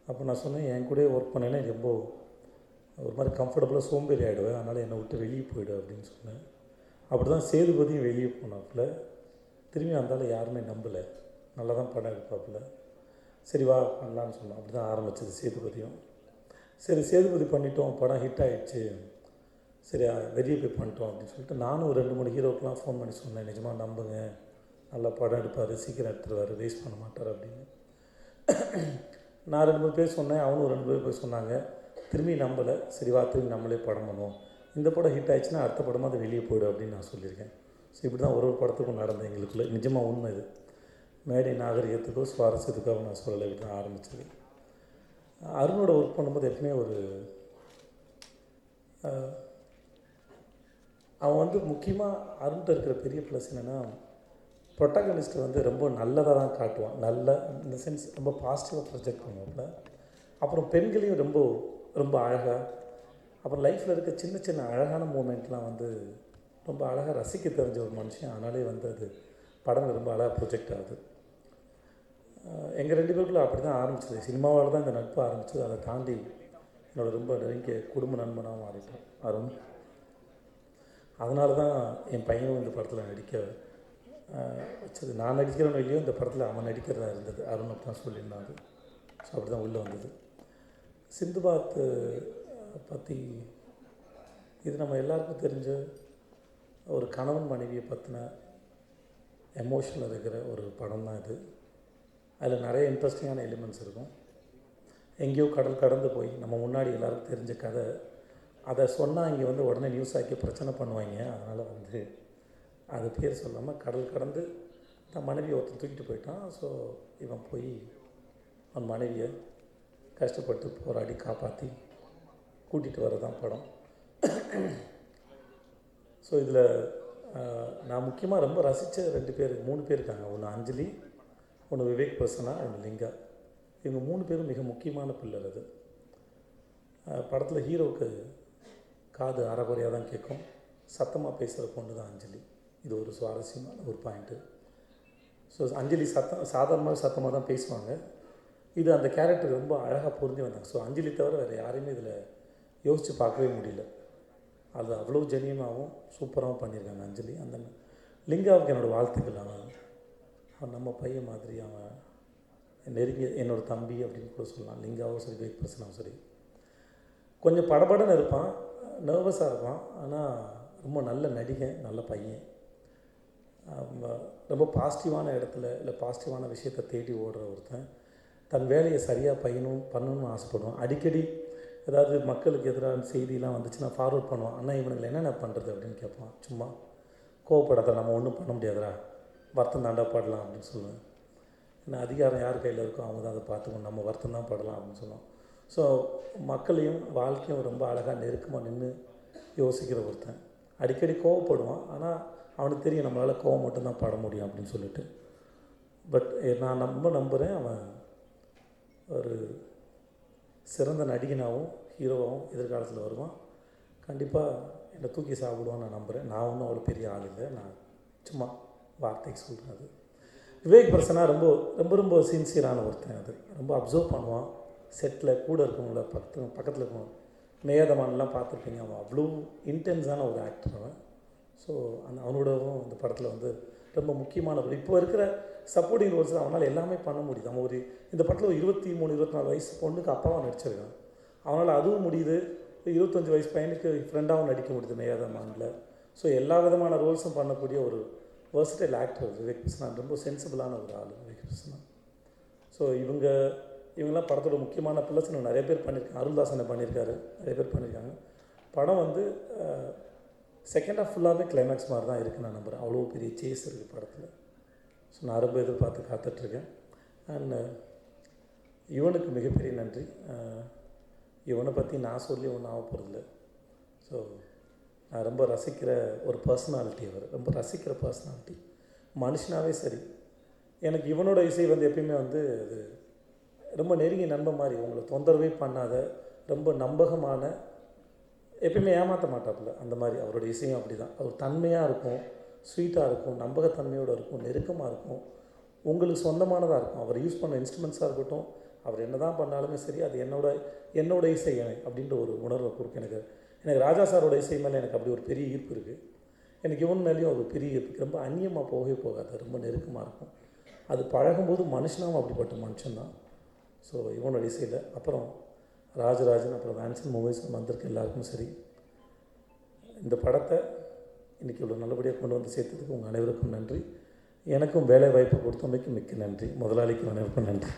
அப்போ நான் சொன்னேன், என் கூடயே ஒர்க் பண்ணேன்னா ரொம்ப ஒரு மாதிரி கம்ஃபர்டபுளாக சோம்பேறி ஆகிடுவேன், அதனால் என்னை விட்டு வெளியே போய்டு அப்படின்னு சொன்னேன். அப்படி தான் சேதுபதியும் வெளியே போனாப்புல. திரும்பி வந்தாலும் யாருமே நம்பலை, நல்லா தான் படம் எடுப்பாப்புல. சரி வா பண்ணலான்னு சொன்னோம். அப்படி தான் ஆரம்பித்தது சேதுபதியும். சரி சேதுபதி பண்ணிட்டோம், படம் ஹிட் ஆகிடுச்சு, சரி வெளியே போய் பண்ணிட்டோம் அப்படின்னு சொல்லிட்டு நானும் ஒரு 2-3 ஹீரோக்கெலாம் ஃபோன் பண்ணி சொன்னேன், நிஜமாக நம்புங்க, நல்லா படம் எடுப்பார், சீக்கிரம் எடுத்துருவார், வேஸ்ட் பண்ண மாட்டார் அப்படின்னு. நான் 2-3 பேர் சொன்னேன், அவனும் 2 பேர் போய் சொன்னாங்க. திரும்பி நம்பலை. சரி வா திரும்பி நம்மளே படம் பண்ணுவோம், இந்த படம் ஹிட் ஆகிடுச்சுன்னா அடுத்த படமாக அது வெளியே போய்டும் அப்படின்னு நான் சொல்லியிருக்கேன். ஸோ இப்படி தான் ஒரு படத்துக்கும் நடந்தது எங்களுக்குள்ள. நிஜமாக உண்மை இது, மேடை நாகரிகத்துக்கோ சுவாரஸ்யத்துக்கோ நான் சொல்லலை. இப்படி தான் ஆரம்பித்தது. அருணோட ஒர்க் பண்ணும்போது எப்பவுமே ஒரு அவன் முக்கியமாக அருண்கிட்ட இருக்கிற பெரிய ப்ளஸ் என்னென்னா, ப்ரொட்டகனிஸ்ட்டு ரொம்ப நல்லதாக தான் காட்டுவான். நல்ல இந்த சென்ஸ் ரொம்ப பாசிட்டிவாக ப்ரொஜெக்ட் பண்ணுவாப்புல. அப்புறம் பெண்களையும் ரொம்ப ரொம்ப அழகாக, அப்புறம் லைஃப்பில் இருக்க சின்ன சின்ன அழகான மூமெண்ட்லாம் ரொம்ப அழகாக ரசிக்க தெரிஞ்ச ஒரு மனுஷன். அதனாலே அது படங்கள் ரொம்ப அழகாக ப்ரொஜெக்ட் ஆகுது. எங்கள் 2 பேருக்குள்ளே அப்படி தான் ஆரம்பிச்சது. சினிமாவால் தான் இந்த நட்பு ஆரம்பிச்சது. அதை தாண்டி என்னோடய ரொம்ப நெருங்கிய குடும்ப நண்பனாக மாறிட்டோம் அருண். அதனால தான் என் பையனும் இந்த படத்தில் நடிக்க வச்சது. நான் நடிக்கிறவனோ இல்லையோ இந்த படத்தில் அவன் நடிக்கிறதா இருந்தது. அருண் அப்படி தான் சொல்லியிருந்தாங்க. ஸோ அப்படி தான் உள்ளே வந்தது. சிந்துபாத் பற்றி இது நம்ம எல்லாருக்கும் தெரிஞ்ச ஒரு கணவன் மனைவியை பற்றின எமோஷனில் இருக்கிற ஒரு படம் தான் இது. அதில் நிறைய இன்ட்ரெஸ்டிங்கான எலிமெண்ட்ஸ் இருக்கும். எங்கேயோ கடல் கடந்து போய் நம்ம முன்னாடி எல்லாருக்கும் தெரிஞ்ச கதை, அதை சொன்னால் இங்கே உடனே நியூஸ் ஆக்கி பிரச்சனை பண்ணுவாங்க. அதனால் அது பேர் சொல்லாமல் கடல் கடந்து தான் மனைவியை ஒருத்தன் தூக்கிட்டு போயிட்டான். ஸோ இவன் போய் அவன் மனைவியை கஷ்டப்பட்டு போராடி காப்பாற்றி கூட்டிகிட்டு வரதான் படம். ஸோ இதில் நான் முக்கியமாக ரொம்ப ரசித்த 2 பேர் 3 பேர் இருக்காங்க. ஒன்று அஞ்சலி, ஒன்று விவேக் பிரசன்னா, ஒன்று லிங்கா. இவங்க 3 பேரும் மிக முக்கியமான பில்லர். அது படத்தில் ஹீரோவுக்கு காது அரைகுறையாக தான் கேட்கும், சத்தமாக பேசுகிற பொண்ணு தான் அஞ்சலி. இது ஒரு சுவாரஸ்யமான ஒரு பாயிண்ட்டு. ஸோ அஞ்சலி சாதாரணமாக சத்தமாக தான் பேசுவாங்க. இது அந்த கேரக்டர் ரொம்ப அழகாக புரிஞ்சு வந்தாங்க. ஸோ அஞ்சலி தவிர வேறு யாரையுமே இதில் யோசித்து பார்க்கவே முடியல. அது அவ்வளோ ஜெனியனாகவும் சூப்பராகவும் பண்ணியிருக்காங்க அஞ்சலி. அந்த லிங்காவுக்கு என்னோடய வாழ்த்துக்கள். அவன் நம்ம பையன் மாதிரி, அவன் நெருங்கிய என்னோடய தம்பி அப்படின்னு கூட சொல்லலாம். லிங்காவும் சரி, விவேக் பிரசனாவும் சரி. கொஞ்சம் படபடன்னு இருப்பான், நர்வஸாக இருப்பான், ஆனால் ரொம்ப நல்ல நடிகன், நல்ல பையன். ரொம்ப பாசிட்டிவான இடத்துல இல்லை பாசிட்டிவான விஷயத்தை தேடி ஓடுற ஒருத்தன். தன் வேலையை சரியாக பண்ணணும்னு ஆசைப்படுவான். அடிக்கடி ஏதாவது மக்களுக்கு எதிரான செய்தியெலாம் வந்துச்சுன்னா ஃபார்வர்ட் பண்ணுவான். ஆனால் இவனுங்களை என்னென்ன பண்ணுறது அப்படின்னு கேட்பான். சும்மா கோவப்படாத, நம்ம ஒன்றும் பண்ண முடியாதுடா, வருத்தம் தாண்டா படலாம் அப்படின்னு சொல்லுவேன். ஏன்னா அதிகாரம் யார் கையில் இருக்கோ அவங்க தான் அதை பார்த்துக்கணும், நம்ம வருத்தம் தான் படலாம் அப்படின்னு சொல்லுவோம். ஸோ மக்களையும் வாழ்க்கையும் ரொம்ப அழகாக நெருக்கமாக நின்று யோசிக்கிற ஒருத்தன். அடிக்கடி கோவப்படுவான், ஆனால் அவனுக்கு தெரியும் நம்மளால் கோவம் மட்டும்தான் பட முடியும் அப்படின்னு சொல்லிட்டு. பட் நான் நம்புகிறேன் அவன் ஒரு சிறந்த நடிகனாகவும் ஹீரோவாகவும் எதிர்காலத்தில் வருவான். கண்டிப்பாக என்னை தூக்கி சாப்பிடுவான்னு நான் நம்புகிறேன். நான் ஒன்றும் அவ்வளோ பெரிய ஆள் இல்லை, நான் சும்மா வார்த்தைக்கு சொல்கிறேன். அது விவேக் பிரசன்னா ரொம்ப ரொம்ப ரொம்ப சின்சியரான ஒருத்தன். அது ரொம்ப அப்சர்வ் பண்ணுவான். செட்டில் கூட இருக்கவங்கள பக்கத்தில் இருக்கவங்க மேதமானலாம் பார்த்துருப்பீங்க. அவன் அவ்வளோ இன்டென்ஸான ஒரு ஆக்டர் அவன். ஸோ அவனோடவும் இந்த படத்தில் ரொம்ப முக்கியமானவர். இப்போ இருக்கிற சப்போர்ட்டிங் ரோல்ஸ் அவனால் எல்லாமே பண்ண முடியுது. அவன் இந்த படத்தில் 23-24 வயசு பொண்ணுக்கு அப்பாவாக நடிச்சிருக்கான். அவனால் அதுவும் முடியுது. 25 வயசு பையனுக்கு ஃப்ரெண்டாகவும் நடிக்க முடியுது மேயாதமானில். ஸோ எல்லா விதமான ரோல்ஸும் பண்ணக்கூடிய ஒரு வெர்சடைல் ஆக்டர் விவேக் பிரசன்னா. ரொம்ப சென்சிபிளான ஒரு ஆள் விவேக் பிரசன்னா. ஸோ இவங்கெல்லாம் படத்தோட முக்கியமான பிள்ளஸ் நிறைய பேர் பண்ணியிருக்காங்க. அருள்தாசனை பண்ணியிருக்காரு, நிறைய பேர் பண்ணியிருக்காங்க. படம் செகண்ட் ஹாஃப் ஃபுல்லாகவே கிளைமேக்ஸ் மாதிரி தான் இருக்குன்னு நான் நம்புகிறேன். அவ்வளோ பெரிய சேஸ் இருக்குது படத்தில். ஸோ நான் ரொம்ப எதிர்பார்த்து காத்துட்ருக்கேன். அண்ட் இவனுக்கு மிகப்பெரிய நன்றி. இவனை பற்றி நான் சொல்லி ஒன்றும் ஆக போகிறதில்ல. ஸோ நான் ரொம்ப ரசிக்கிற ஒரு பர்சனாலிட்டி. அவர் ரொம்ப ரசிக்கிற பர்சனாலிட்டி, மனுஷனாகவே சரி. எனக்கு இவனோட இசை எப்பயுமே அது ரொம்ப நெருங்கிய நண்பன் மாதிரி. உங்களை தொந்தரவே பண்ணாத, ரொம்ப நம்பகமான, எப்பயுமே ஏமாற்ற மாட்டாப்புல. அந்த மாதிரி அவரோட இசையும் அப்படி தான். அவர் தன்மையாக இருக்கும், ஸ்வீட்டாக இருக்கும், நம்பகத்தன்மையோடு இருக்கும், நெருக்கமாக இருக்கும், உங்களுக்கு சொந்தமானதாக இருக்கும். அவர் யூஸ் பண்ண இன்ஸ்ட்ருமெண்ட்ஸாக இருக்கட்டும், அவர் என்ன தான் பண்ணாலுமே சரி, அது என்னோட இசை அப்படின்ற ஒரு உணர்வை கொடுக்கும் எனக்கு ராஜா சாரோட இசை மேலே எனக்கு அப்படி ஒரு பெரிய ஈர்ப்பு இருக்குது. எனக்கு இவன் மேலேயும் ஒரு பெரிய ஈர்ப்பு, ரொம்ப அந்நியமாக போகவே போகாது, ரொம்ப நெருக்கமாக இருக்கும். அது பழகும்போது மனுஷனாகவும் அப்படிப்பட்ட மனுஷன்தான். ஸோ இவனோட இசையில் அப்புறம் ராஜராஜன், அப்புறம் வேன்சன் மூவிஸ் வந்திருக்க எல்லாருக்கும் சரி, இந்த படத்தை இன்றைக்கி இவ்வளோ நல்லபடியாக கொண்டு வந்து சேர்த்ததுக்கு உங்கள் அனைவருக்கும் நன்றி. எனக்கும் வேலை வாய்ப்பு கொடுத்தமைக்கு மிக்க நன்றி. முதலாளிக்கு அனைவருக்கும் நன்றி.